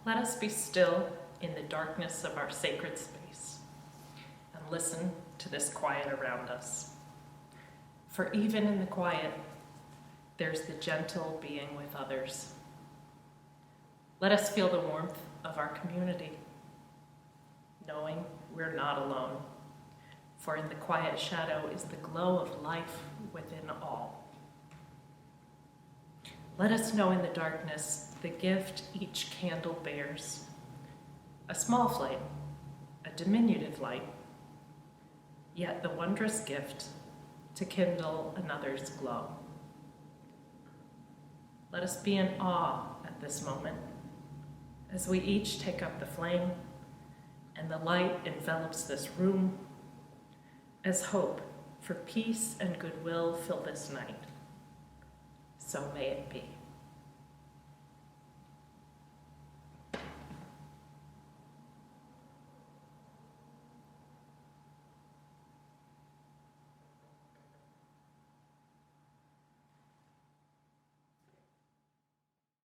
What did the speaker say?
Let us be still in the darkness of our sacred space and listen to this quiet around us. For even in the quiet, there's the gentle being with others. Let us feel the warmth of our community, knowing we're not alone, for in the quiet shadow is the glow of life within all. Let us know in the darkness the gift each candle bears, a small flame, a diminutive light, yet the wondrous gift to kindle another's glow. Let us be in awe at this moment as we each take up the flame and the light envelops this room, as hope for peace and goodwill fill this night. So may it be.